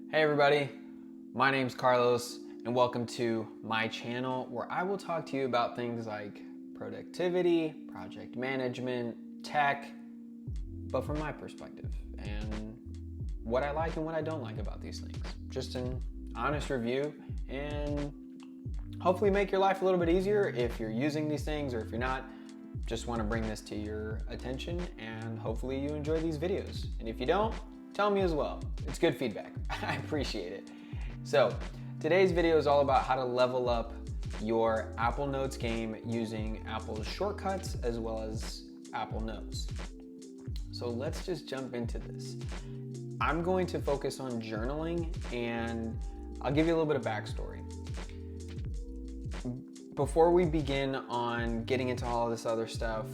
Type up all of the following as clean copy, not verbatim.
Hey everybody, my name's Carlos and welcome to my channel where I will talk to you about things like productivity, project management, tech, but from my perspective and what I like and what I don't like about these things. Just an honest review and hopefully make your life a little bit easier if you're using these things, or if you're not, just want to bring this to your attention and hopefully you enjoy these videos. And if you don't, tell me as well. It's good feedback. I appreciate it. So today's video is all about how to level up your Apple Notes game using Apple's shortcuts as well as Apple Notes. So let's just jump into this. I'm going to focus on journaling and I'll give you a little bit of backstory. Before we begin on getting into all of this other stuff,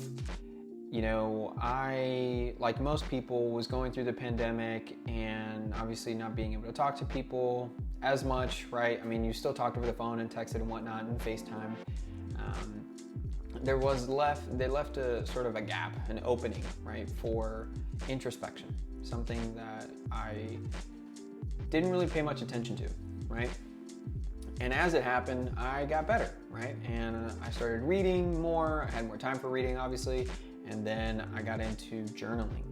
you know, I, like most people, was going through the pandemic and obviously not being able to talk to people as much, right? I mean, you still talked over the phone and texted and whatnot and FaceTime. They left a sort of a gap, an opening, right, for introspection, something that I didn't really pay much attention to, right? And as it happened, I got better, right? And I started reading more, I had more time for reading, obviously, and then I got into journaling.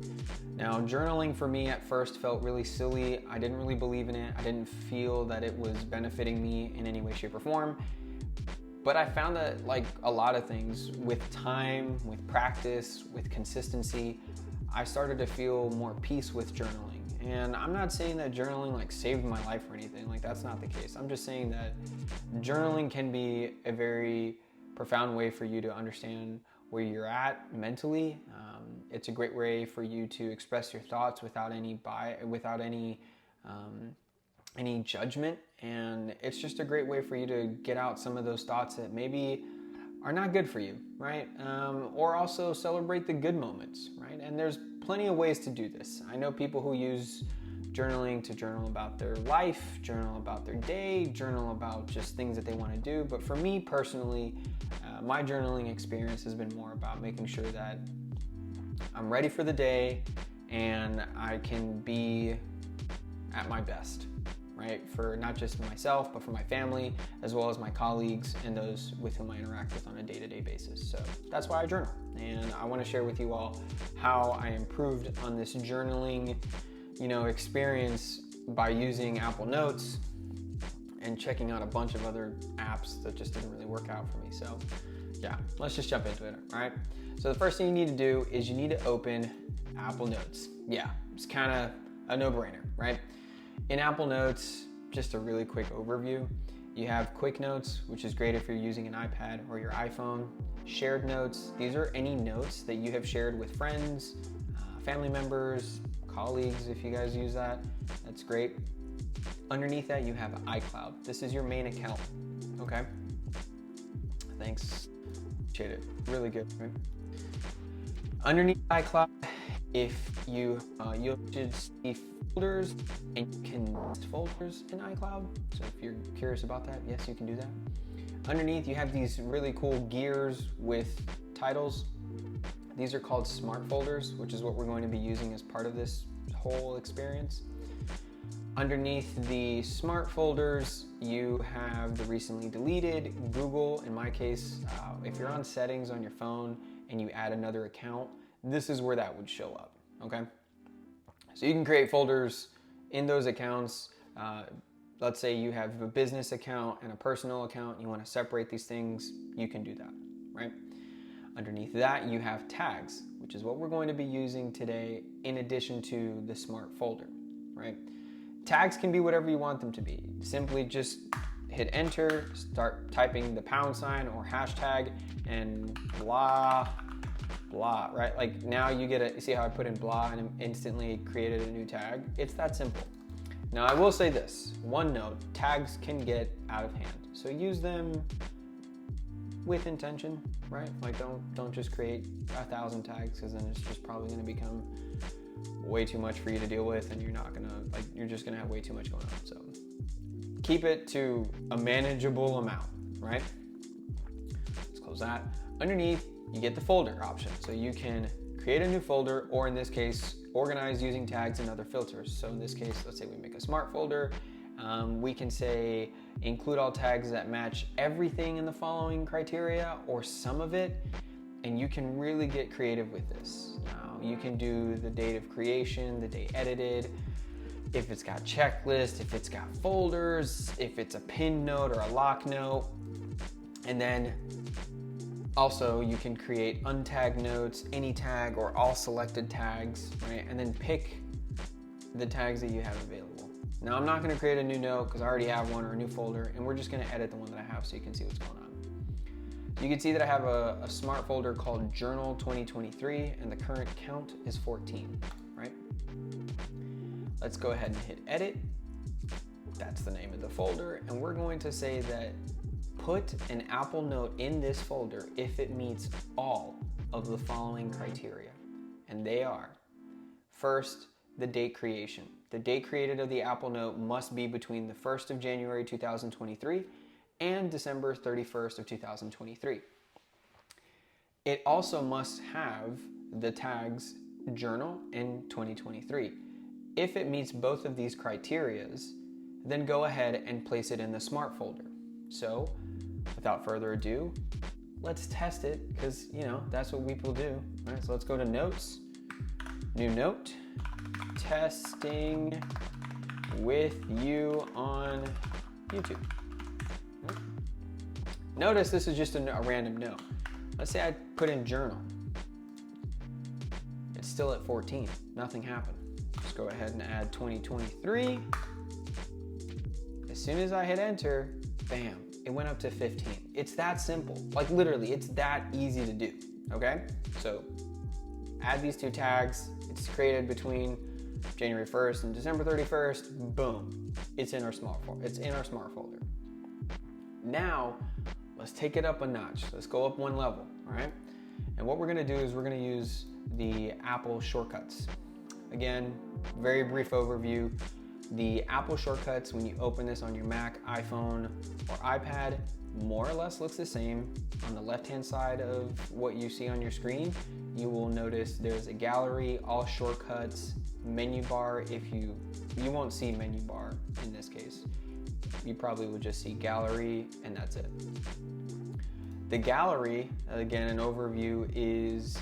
Now, journaling for me at first felt really silly. I didn't really believe in it. I didn't feel that it was benefiting me in any way, shape, or form. But I found that, like a lot of things, with time, with practice, with consistency, I started to feel more peace with journaling. And I'm not saying that journaling like saved my life or anything, like that's not the case. I'm just saying that journaling can be a very profound way for you to understand where you're at mentally. It's a great way for you to express your thoughts without any judgment, and it's just a great way for you to get out some of those thoughts that maybe are not good for you, right? Or also celebrate the good moments, right? And there's plenty of ways to do this. I know people who use journaling to journal about their life, journal about their day, journal about just things that they want to do. But for me personally, my journaling experience has been more about making sure that I'm ready for the day and I can be at my best, right? For not just myself, but for my family, as well as my colleagues and those with whom I interact with on a day-to-day basis. So that's why I journal. And I want to share with you all how I improved on this journaling, experience by using Apple Notes and checking out a bunch of other apps that just didn't really work out for me. So yeah, let's just jump into it, all right? So the first thing you need to do is you need to open Apple Notes. Yeah, it's kind of a no-brainer, right? In Apple Notes, just a really quick overview, you have Quick Notes, which is great if you're using an iPad or your iPhone. Shared Notes, these are any notes that you have shared with friends, family members, colleagues, if you guys use that, that's great. Underneath that, you have iCloud. This is your main account, okay? Thanks, appreciate it, really good, right? Underneath iCloud, if you should see folders, and you can list folders in iCloud. So if you're curious about that, yes, you can do that. Underneath, you have these really cool gears with titles. These are called smart folders, which is what we're going to be using as part of this whole experience. Underneath the smart folders, you have the recently deleted, Google. In my case, if you're on settings on your phone and you add another account, this is where that would show up, okay? So you can create folders in those accounts. Let's say you have a business account and a personal account, you want to separate these things, you can do that, right? Underneath that, you have tags, which is what we're going to be using today in addition to the smart folder, right? Tags can be whatever you want them to be. Simply just hit enter, start typing the # or hashtag and blah, blah, right? Like now see how I put in blah and it instantly created a new tag? It's that simple. Now I will say this, one note, tags can get out of hand. So use them with intention, right? Like don't just create 1,000 tags, because then it's just probably gonna become way too much for you to deal with and you're just gonna have way too much going on. So keep it to a manageable amount, right? Let's close that. Underneath, you get the folder option. So you can create a new folder, or in this case, organize using tags and other filters. So in this case, let's say we make a smart folder. We can say include all tags that match everything in the following criteria or some of it, and you can really get creative with this. Now, you can do the date of creation, the date edited, if it's got checklist, if it's got folders, if it's a pinned note or a lock note, and then also you can create untagged notes, any tag or all selected tags, right? And then pick the tags that you have available. Now I'm not gonna create a new note because I already have one, or a new folder, and we're just gonna edit the one that I have so you can see what's going on. You can see that I have a smart folder called Journal 2023, and the current count is 14, right? Let's go ahead and hit edit. That's the name of the folder, and we're going to say that put an Apple Note in this folder if it meets all of the following criteria. And they are, first, the date creation. The date created of the Apple Note must be between the 1st of January 2023 and December 31st of 2023. It also must have the tags Journal and 2023. If it meets both of these criterias, then go ahead and place it in the smart folder. So, without further ado, let's test it, because that's what people do. All right, so let's go to Notes, New Note, Testing with you on YouTube. Notice this is just a random note. Let's say I put in Journal. It's still at 14, nothing happened. Just go ahead and add 2023. As soon as I hit enter, bam, it went up to 15. It's that simple. Like literally, it's that easy to do, okay? So add these two tags. It's created between January 1st and December 31st, boom. It's in our smart folder. Now, let's take it up a notch. Let's go up one level, all right? And what we're gonna do is we're gonna use the Apple shortcuts. Again, very brief overview. The Apple shortcuts, when you open this on your Mac, iPhone, or iPad, more or less looks the same. On the left-hand side of what you see on your screen, you will notice there's a gallery, all shortcuts, menu bar. You won't see menu bar in this case. You probably would just see gallery, and that's it. The gallery, again, an overview, is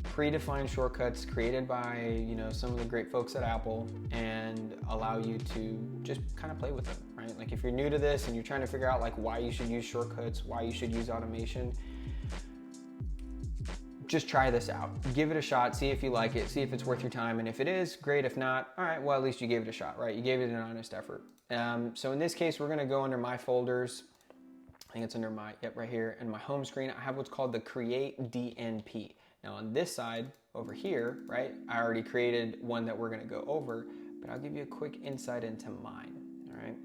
predefined shortcuts created by some of the great folks at Apple, and allow you to just kind of play with them, right? Like if you're new to this and you're trying to figure out like why you should use shortcuts, why you should use automation, just try this out. Give it a shot, see if you like it, see if it's worth your time, and if it is, great. If not, all right, well, at least you gave it a shot, right? You gave it an honest effort. So in this case, we're gonna go under my folders. I think it's under my, right here, in my home screen, I have what's called the Create DNP. Now on this side, over here, right, I already created one that we're gonna go over, but I'll give you a quick insight into mine, all right?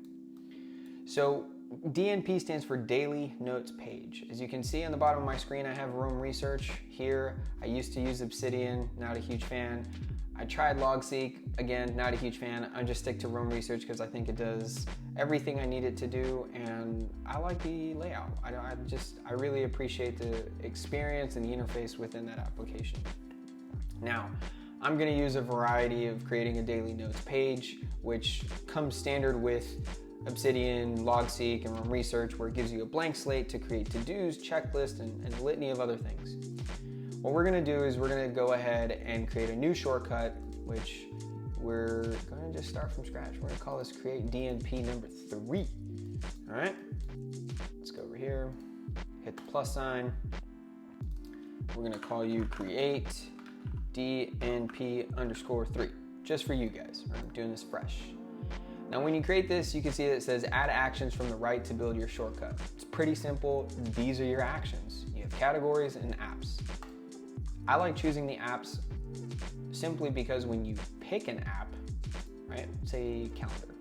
So DNP stands for Daily Notes Page. As you can see on the bottom of my screen, I have Roam Research here. I used to use Obsidian, not a huge fan. I tried Logseek, again, not a huge fan. I just stick to Roam Research because I think it does everything I need it to do, and I like the layout. I really appreciate the experience and the interface within that application. Now, I'm gonna use a variety of creating a daily notes page, which comes standard with Obsidian, Logseek, and Roam Research, where it gives you a blank slate to create to-dos, checklist, and a litany of other things. What we're gonna do is we're gonna go ahead and create a new shortcut, which we're gonna just start from scratch. We're gonna call this Create DNP number 3. All right, let's go over here, hit the plus sign. We're gonna call you Create DNP underscore 3, just for you guys. Right? I'm doing this fresh. Now when you create this, you can see that it says add actions from the right to build your shortcut. It's pretty simple. These are your actions. You have categories and apps. I like choosing the apps simply because when you pick an app, right, say calendar.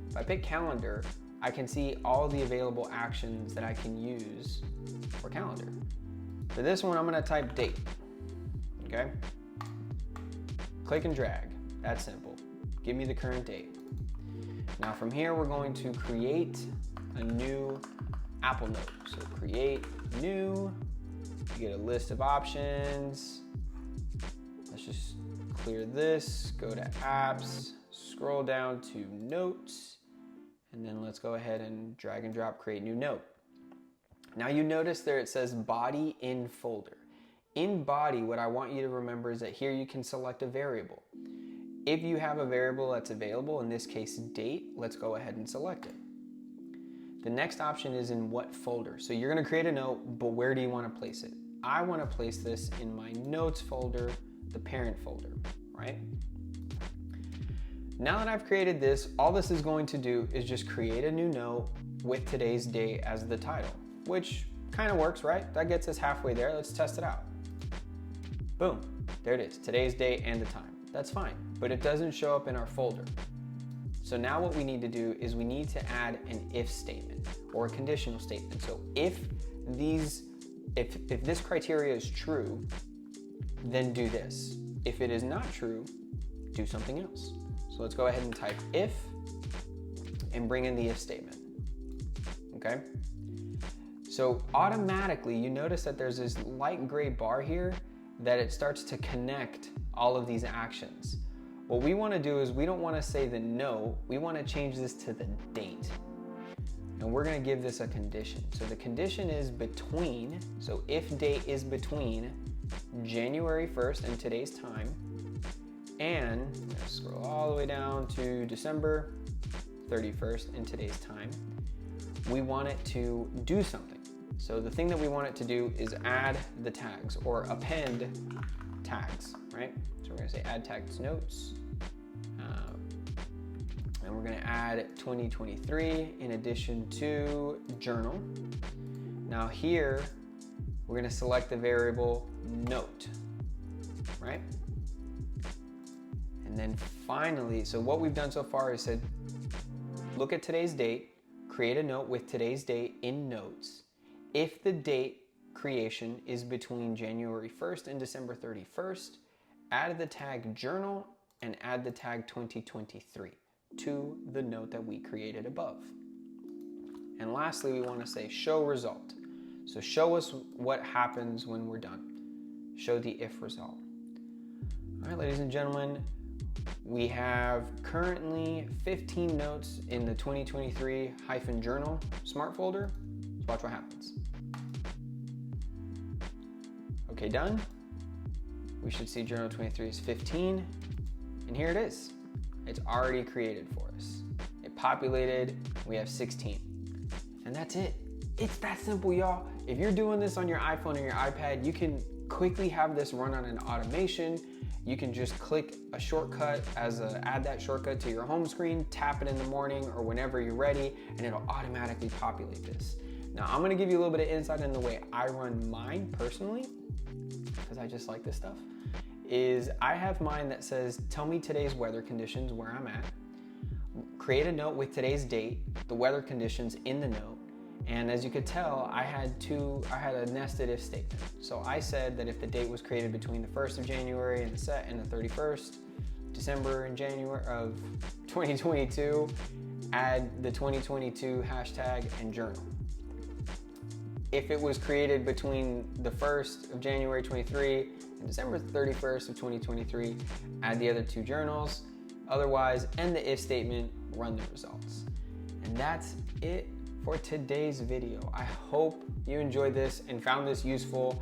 If I pick calendar, I can see all the available actions that I can use for calendar. For this one, I'm gonna type date, okay? Click and drag, that's simple. Give me the current date. Now from here, we're going to create a new Apple Note. So create new You get a list of options. Let's just clear this, go to apps, scroll down to notes, and then let's go ahead and drag and drop create new note. Now you notice there it says body in folder. In body, what I want you to remember is that here you can select a variable. If you have a variable that's available, in this case date, let's go ahead and select it. The next option is in what folder. So you're gonna create a note, but where do you wanna place it? I wanna place this in my notes folder, the parent folder, right? Now that I've created this, all this is going to do is just create a new note with today's date as the title, which kind of works, right? That gets us halfway there. Let's test it out. Boom, there it is, today's date and the time. That's fine, but it doesn't show up in our folder. So now what we need to do is we need to add an if statement or a conditional statement. So if this criteria is true, then do this. If it is not true, do something else. So let's go ahead and type if and bring in the if statement, okay? So automatically you notice that there's this light gray bar here that it starts to connect all of these actions. What we wanna do is we don't wanna say the no, we wanna change this to the date. And we're gonna give this a condition. So the condition is between, so if date is between January 1st and today's time, and let's scroll all the way down to December 31st in today's time, we want it to do something. So the thing that we want it to do is add the tags or append tags, right? So we're gonna say add tags notes, and we're gonna add 2023 in addition to journal. Now here, we're gonna select the variable note, right? And then finally, so what we've done so far is said, look at today's date, create a note with today's date in notes. If the date creation is between January 1st and December 31st, add the tag journal and add the tag 2023 to the note that we created above. And lastly, we want to say show result. So show us what happens when we're done. Show the if result. All right, ladies and gentlemen, we have currently 15 notes in the 2023-journal smart folder. Let's watch what happens. Okay, done. We should see journal 23 is 15, and here it is. It's already created for us. It populated, we have 16. And that's it. It's that simple, y'all. If you're doing this on your iPhone or your iPad, you can quickly have this run on an automation. You can just click a shortcut add that shortcut to your home screen, tap it in the morning or whenever you're ready, and it'll automatically populate this. Now, I'm gonna give you a little bit of insight in the way I run mine personally, because I just like this stuff, is I have mine that says, tell me today's weather conditions where I'm at, create a note with today's date, the weather conditions in the note, and as you could tell, I had a nested if statement. So I said that if the date was created between the 1st of January and the 31st, December and January of 2022, add the 2022 hashtag and journal. If it was created between the 1st of January 23 and December 31st of 2023, add the other two journals. Otherwise, end the if statement, run the results. And that's it for today's video. I hope you enjoyed this and found this useful.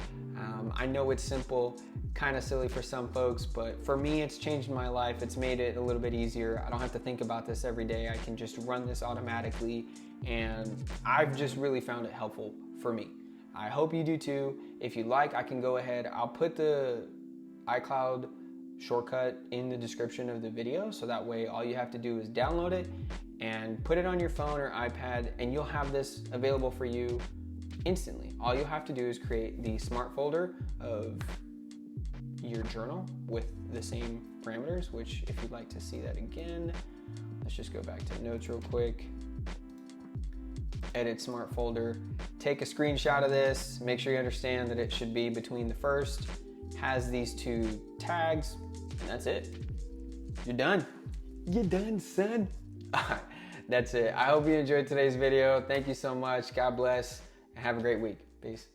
I know it's simple, kind of silly for some folks, but for me, it's changed my life. It's made it a little bit easier. I don't have to think about this every day. I can just run this automatically, and I've just really found it helpful for me. I hope you do too. If you like, I can go ahead. I'll put the iCloud shortcut in the description of the video, so that way all you have to do is download it and put it on your phone or iPad, and you'll have this available for you instantly. All you have to do is create the smart folder of your journal with the same parameters, which if you'd like to see that again, let's just go back to notes real quick. Edit smart folder, take a screenshot of this, make sure you understand that it should be between the 1st, has these two tags, and that's it. You're done. You're done, son. That's it. I hope you enjoyed today's video. Thank you so much. God bless, and have a great week. Peace.